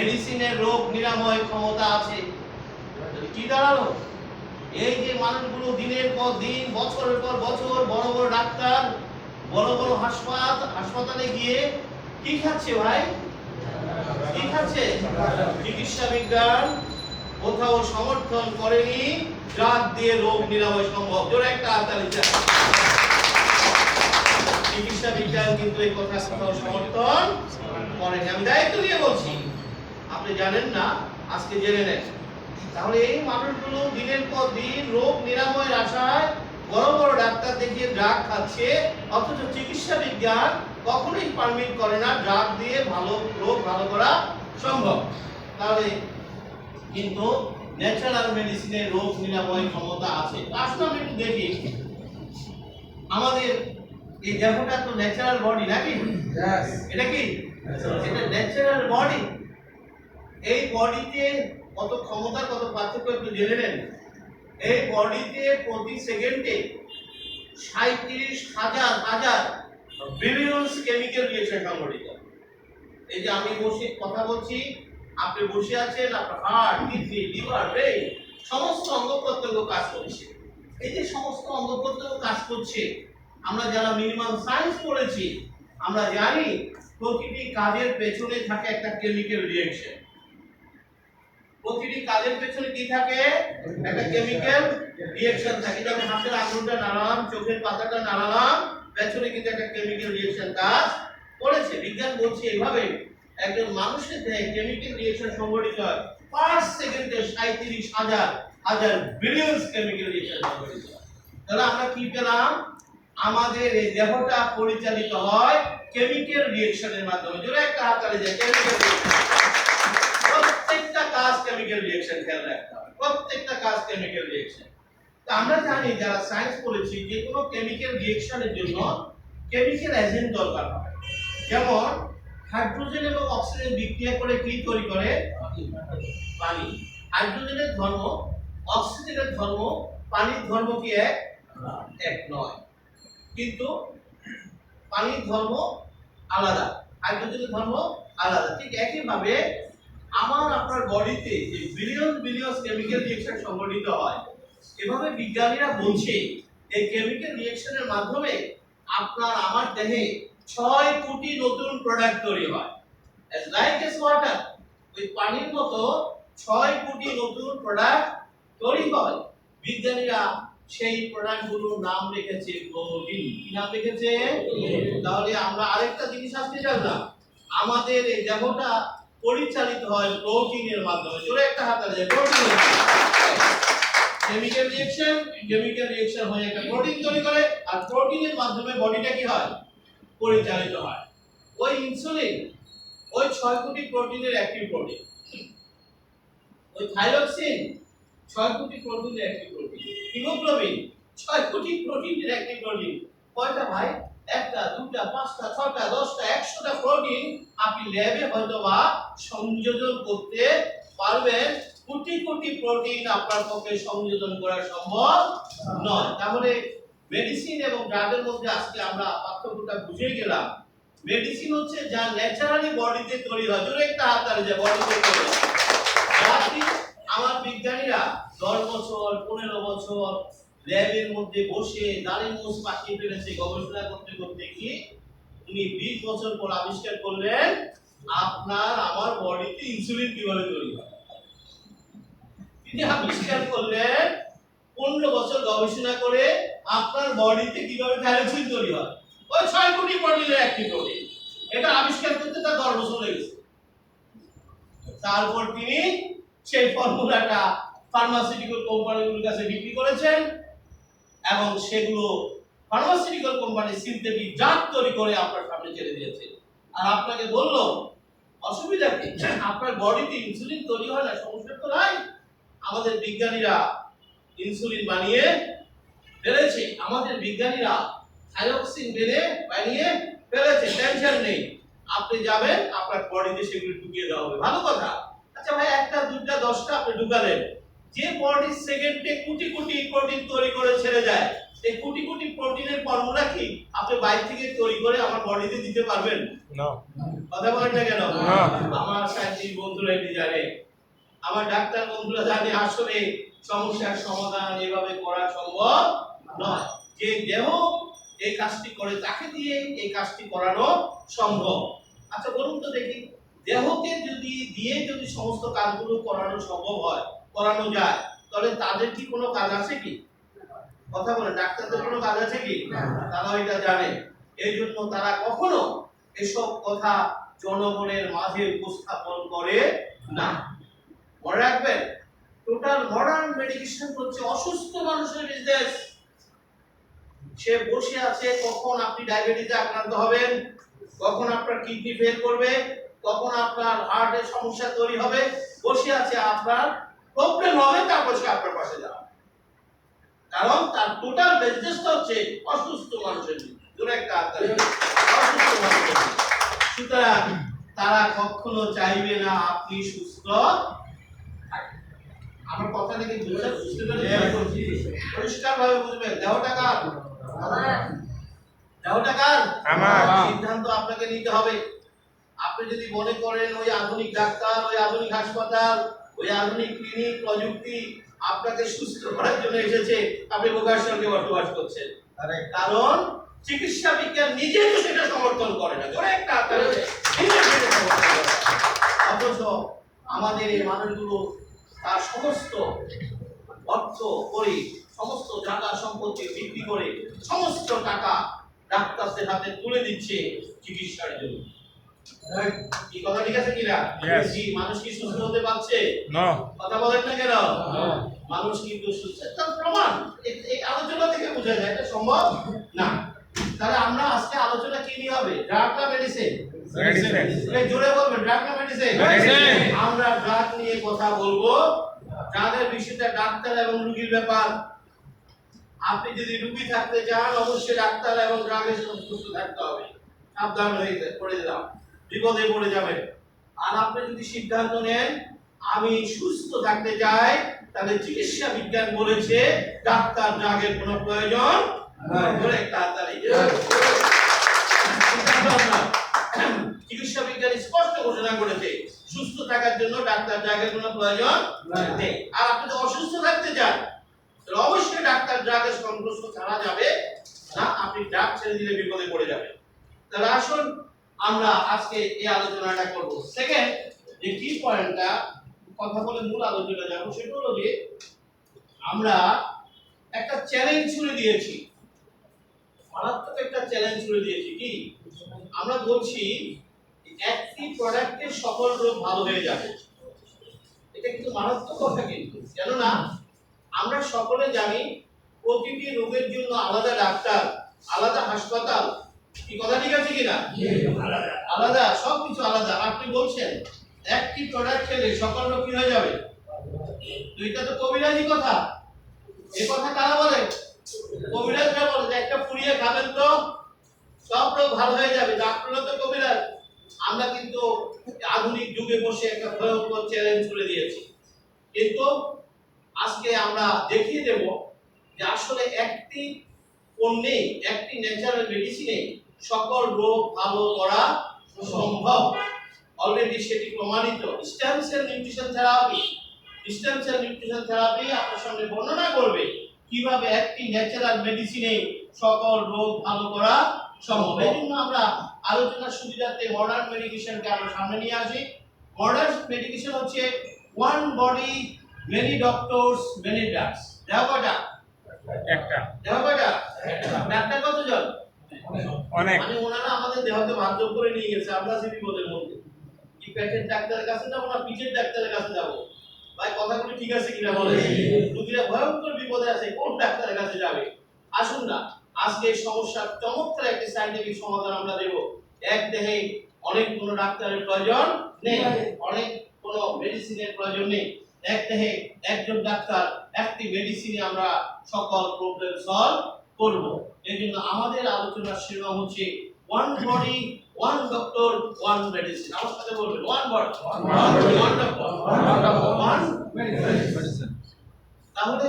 মেডিসিনের রোগ নিরাময় ক্ষমতা আছে। কি দাঁড়ালো? এই যে মানুষগুলো দিনের পর দিন বছরের পর বছর বড় বড় ডাক্তার বড় বড় হাসপাতালে গিয়ে কি খাচ্ছে ভাই? কি খাচ্ছে? চিকিৎসা বিজ্ঞান কোথাও সমর্থন করেনি ড্রাগ দিয়ে রোগ নিরাময় সম্ভব। জোরে একটা হাততালি চাই। চিকিৎসা বিজ্ঞান কিন্তু এই কথা কোথাও সমর্থন করেনি। আমি দায়িত্ব নিয়ে বলছি, আপনি জানেন না, আজকে জেনে নেন। তাহলে এই মানুষগুলো দিনের পর দিন রোগ নিরাময়ের আশায় বড় বড় ডাক্তার দেখিয়ে ড্রাগ খাচ্ছে, অথচ চিকিৎসা বিজ্ঞান কখনোই পারমিট করে না ড্রাগ দিয়ে রোগ ভালো করা সম্ভব। তাহলে কিন্তু ন্যাচারাল মেডিসিনের রোগ নিরাময় ক্ষমতা আছে। আসলে আমরা একটু দেখি, আমাদের এই দেহটা তো ন্যাচারাল বডি নাকি? এটা কি? এটা ন্যাচারাল বডি। এই বডিতে কত ক্ষমতা, কত পার্থক্য একটু জেনে নেন। এই বডিতে প্রতি সেকেন্ডে 37,000 বিলিয়ন কেমিক্যাল রিঅ্যাকশন সংঘটিত। এই যে আমি বসে কথা বলছি, আপনি বসে আছেন, আপনার হার্ট, কিডনি, লিভার, ব্রেন সমস্ত অঙ্গ প্রত্যঙ্গ কাজ করছে। এই যে সমস্ত অঙ্গ প্রত্যঙ্গ কাজ করছে, আমরা যারা মিনিমাম সায়েন্স পড়েছি আমরা জানি প্রতিটি কাজের পেছনে থাকে একটা কেমিক্যাল রিঅ্যাকশন। প্রতিটি কাজের পেছনে কি থাকে? একটা কেমিক্যাল রিঅ্যাকশন থাকে। যেমন হাতের আঙুলটা নাড়ালাম, চোখের পাতাটা নাড়ালাম, পেছনে কিন্তু একটা কেমিক্যাল রিঅ্যাকশন কাজ করেছে। বিজ্ঞান বলছে এইভাবে একজন মানুষের দেহে কেমিক্যাল রিঅ্যাকশন সংঘটিত হয় পার সেকেন্ডে 37,000 বিলিয়ন কেমিক্যাল রিঅ্যাকশন সংঘটিত হয়। তাহলে আমরা কি পেলাম? আমাদের এই দেহটা পরিচালিত হয় কেমিক্যাল রিঅ্যাকশনের মাধ্যমে। জোরে একটা হাততালি দেয়। কেমিক্যাল রিঅ্যাকশন, প্রত্যেকটা কাজ কেমিক্যাল রিঅ্যাকশন, খেয়াল রাখতে হবে, প্রত্যেকটা কাজ কেমিক্যাল রিঅ্যাকশন। তো আমরা জানি যারা সায়েন্স পড়েছি যে কোনো কেমিক্যাল রিঅ্যাকশনের জন্য কেমিক্যাল এজেন্ট দরকার হয়। যেমন হাইড্রোজেন এবং অক্সিজেন বিক্রিয়া করে কি তৈরি করে? পানি। হাইড্রোজেনের ধর্ম, অক্সিজেনের ধর্ম, পানির ধর্ম কি এক নয়, কিন্তু পানির ধর্ম আলাদা, হাইড্রোজেনের ধর্ম আলাদা। ঠিক একইভাবে আমার আপনার বডিতে যে বিলিয়ন কেমিক্যাল রিঅ্যাকশন সংঘটিত হয়, এভাবে বিজ্ঞানীরা বলছে এই কেমিক্যাল রিঅ্যাকশনের মাধ্যমে আপনার আমার দেহে 6 কোটি নতুন প্রোডাক্ট তৈরি হয়। as like as water, ওই পানির মতো 6 কোটি নতুন প্রোডাক্ট তৈরি হয়। বিজ্ঞানীরা সেই প্রোডাক্টগুলোর নাম রেখেছে প্রোটিন। কি নাম রেখেছে? তাহলে আমরা আরেকটা জিনিস আজকে জানলাম, আমাদের এই দেহটা পরিচালিত হয় প্রোটিনের মাধ্যমে। জোরে একটা হাততালি দেয়। প্রোটিন, কেমিক্যাল রিঅ্যাকশন হয়ে একটা প্রোটিন তৈরি করে, আর প্রোটিনের মাধ্যমে বডিটা কি হয়? পরিচালিত হয়। ওই ইনসুলিন, ওই 6 কোটি প্রোটিনের অ্যাক্টিভ প্রোটিন। ওই থাইরক্সিন 6 কোটি প্রোটিনের অ্যাক্টিভ প্রোটিন। হিমোগ্লোবিন 6 কোটি প্রোটিনের অ্যাক্টিভ প্রোটিন। কয়টা ভাই? একটা, দুটা, পাঁচটা, ছয়টা, 10টা, 100টা প্রোটিন আপনি ল্যাবে হয়তোবা সংযোজন করতে পারবেন। কোটি কোটি প্রোটিন আপনার পক্ষে সংযোজন করা সম্ভব নয়। তাহলে মেডিসিন এবং ড্রাগের মধ্যে আজকে আমরা পার্থক্যটা বুঝে গেলাম। মেডিসিন হচ্ছে যা ন্যাচারালি বডিতে তৈরি হয়। জোরে একটা হাততালি দেয়। বডিতে তৈরি হয়। আমার বিজ্ঞানীরা 10 বছর 15 বছর ল্যাবের মধ্যে বসে দাঁড়িয়ে মুখ পাকিয়ে ফেলেছে গবেষণা করতে করতে, কি উনি 20 বছর পর আবিষ্কার করলেন আপনার আমার বডিতে ইনসুলিন কিভাবে তৈরি হয়। তিনি আবিষ্কার করলেন 15 বছর গবেষণা করে আপনার বডিতে কিভাবে থাইরক্সিন তৈরি হয়। ওই 6 কোটি প্রোটিনের অ্যাক্টিভ প্রোটিন, এটা আবিষ্কার করতে তার 10 বছর লেগেছে। তারপর তিনি সেই ফর্মুলাটা ফার্মাসিউটিক্যাল কোম্পানিগুলোর কাছে বিক্রি করেছেন এবং সেগুলো ফার্মাসিউটিক্যাল কোম্পানি সিনথেটিক ড্রাগ তৈরি করে আপনার সামনে ছেড়ে দিয়েছে। আর আপনাকে বললো অসুবিধা কি, আপনার বডিতে ইনসুলিন তৈরি হয় না, সমস্যা তো নাই। আমাদের বিজ্ঞানীরা ইনসুলিন বানিয়ে ফেলেছে, আমাদের বিজ্ঞানীরা থাইরক্সিন বানিয়ে ফেলেছে। টেনশন নেই, আপনি যাবেন আপনার বডিতে সেগুলো ঢুকিয়ে দেওয়া হবে। ভালো কথা। আচ্ছা ভাই, একটা, দুটা, 10টা আপনি ঢুকালেন, যে বডি সেকেন্ডে কোটি কোটি প্রোটিন তৈরি করে ছেড়ে যায়, এই কোটি কোটি প্রোটিনের ফর্মুলা কি আপনি বাইরে থেকে তৈরি করে আমার বডিতে দিতে পারবেন? না। কথা বলেন না কেন? আমার সাইন্টিস্ট বন্ধুরা এটি জানে, আমার ডাক্তার বন্ধুরা জানে আসলে সমস্যার সমাধান এভাবে করা সম্ভব নয়। যে দেহ এই কাজটি করে তাকে দিয়ে এই কাজটি করানো সম্ভব। আচ্ছা বলুন তো দেখি, দেহকে যদি সমস্ত কাজগুলো করানো সম্ভব হয়, করানো যায়, তাহলে তাদের কি কোনো কাজ আছে কি? কথা বলে, ডাক্তারদের কোনো কাজ আছে কি? তারা এটা জানে। এই জন্য তারা কখনো এসব কথা জনগণের মাঝে উপস্থাপন করে না। মনে রাখবেন, টোটাল মডার্ন মেডিকেশন হচ্ছে অসুস্থ মানুষের বিজনেস। সে বসে আছে কখন আপনি ডায়াবেটিসে আক্রান্ত হবেন, কখন আপনার কিডনি ফেল করবে, কখন আপনার হার্টের সমস্যা তৈরি হবে, বসে আছে আপনার প্রবলেম হবে, তারপর সে আপনার পাশে যাবে। কারণ তার টোটাল বিজনেসটা হচ্ছে অসুস্থ মানুষের অসুস্থ মানুষের। সুতরাং তারা কখনো চাইবে না আপনি সুস্থ থাকেন। আমার কথা থেকে বুঝতে পেরেছেন? পরিষ্কার ভাবে বুঝবেন। দেহটা কার? দেহটা কার? আমার। সিদ্ধান্ত আপনাকে নিতে হবে। আপনি যদি মনে করেন ওই আধুনিক ডাক্তার, ওই আধুনিক হাসপাতাল, ওই আধুনিক ক্লিনিক প্রযুক্তি আপনাকে সুস্থ করার জন্য এসেছে, আপনি বোকার সঙ্গে বসবাস করছেন। কারণ চিকিৎসা বিজ্ঞান নিজে তো সেটা সমর্থন করে না। ধরে একটা অথচ আমাদের এই মানুষগুলো তার সমস্ত অর্থ করে, সমস্ত জায়গা সম্পত্তি বিক্রি করে সমস্ত টাকা ডাক্তারদের হাতে তুলে দিচ্ছে চিকিৎসার জন্য। কি কথা ঠিক আছে কিনা? মানুষ কি সুস্থ হতে পারছে? কথা বলেন না কেন? মানুষ কিন্তু সুস্থ, তার প্রমাণ এই আলোচনা থেকে বোঝা যায় এটা সম্ভব না। তাহলে আমরা আজকে আলোচনা কি নিয়ে হবে? ড্রাগ না মেডিসিন? জোরে বলবেন, ড্রাগ না মেডিসিন? আমরা ড্রাগ নিয়ে কথা বলবো। ড্রাগের বিষয়টা ডাক্তার এবং রোগীর ব্যাপার। আপনি যদি রোগী থাকতে চান, অবশ্যই ডাক্তার এবং ড্রাগের সুস্থ থাকতে হবে। সাবধান হয়ে পড়ে যান, বিপদে পড়ে যাবেন। আর আপনি যদি সিদ্ধান্ত নেন আমি সুস্থ থাকতে চাই, তাহলে চিকিৎসা বিজ্ঞান বলেছে ডাক্তার ড্রাগের কোনো প্রয়োজন নাই। চিকিৎসা বিজ্ঞান স্পষ্ট ঘোষণা করেছে সুস্থ থাকার জন্য ডাক্তার ড্রাগের কোনো প্রয়োজন নেই। আর আপনি যদি অসুস্থ থাকতে চান, তাহলে অবশ্যই ডাক্তার ড্রাগের সংস্পর্শ ছাড়া যাবে না। আপনি ড্রাগ ছেড়ে দিলে বিপদে পড়ে যাবেন। তাহলে আসুন আমরা আজকে এই আলোচনাটা করব। সেকেন্ড যে কি পয়েন্টটা কথা বলে মূল আলোচনা যাব, সেটা হলো যে আমরা একটা চ্যালেঞ্জ ছুড়ে দিয়েছি, মারাত্মক একটা চ্যালেঞ্জ ছুড়ে দিয়েছি। কি আমরা বলছি একটি প্রোডাক্টের সকল রোগ ভালো হয়ে যাবে। এটা কিন্তু মারাত্মক কথা, কিন্তু কেননা আমরা সকলে জানি প্রতিটি রোগের জন্য আলাদা ডাক্তার, আলাদা হাসপাতাল। কি কথা ঠিক আছে কিনা? আলাদা, সবকিছু আলাদা। আপনি বলছেন একটি প্রোডাক্ট খেলে সকল রোগ কি হয়ে যাবে? এটা তো কবিরাজি কথা। এই কথা কারা বলে? কবিরাজরা বলে যে একটা পুড়িয়ে খাবেন তো সব রোগ ভালো হয়ে যাবে। আপনারা তো কবিরাজ। আমরা কিন্তু আধুনিক যুগে বসে একটা ভয়ঙ্কর চ্যালেঞ্জ করে দিয়েছি। কিন্তু আজকে আমরা দেখিয়ে দেব যে আসলে একটি পণ্যে, একটি ন্যাচারাল মেডিসিনে সকল রোগ ভালো করা সম্ভব। অলরেডি সেটি প্রমাণিত। Stem cell nutrition therapy, stem cell nutrition therapy আপনার সামনে বর্ণনা করবে কিভাবে একটি ন্যাচারাল মেডিসিনে সকল রোগ ভালো করা সম্ভব। এই জন্য আমরা আলোচনার সুবিধার্থে মডার্ন মেডিকেশনকে আমরা সামনে নিয়ে আসি। মডার্ন মেডিকেশন হচ্ছে one body many doctors many drugs. দেহ কয়টা? একটা। দেহ কয়টা? ডাক্তার কতজন? অনেক। মানে ওনারা আমাদের দেহকে ভাগ করে নিয়ে গেছে। আমরা আছি বিপদের মধ্যে। কি পেটের ডাক্তারের কাছে যাব না পিঠের ডাক্তারের কাছে যাব? ভাই কথাগুলো ঠিক আছে কিনা বলেন? রোগীরা ভয়ঙ্কর বিপদে আছে, কোন ডাক্তারের কাছে যাবে? আসুন না আজকে এই সমস্যার চমৎকার একটি সায়েন্টিফিক সমাধান আমরা দেব। এক দেহে অনেক কোনো ডাক্তারের প্রয়োজন নেই, অনেক কোনো মেডিসিনের প্রয়োজন নেই। এক দেহে একজন ডাক্তার, একটি মেডিসিনে আমরা সকল প্রবলেম সলভ করব। এই জন্য আমাদের আলোচনার শিরোনাম হচ্ছে one body one doctor one medicine. আমার সাথে বলবেন one body one doctor one medicine. তাহলে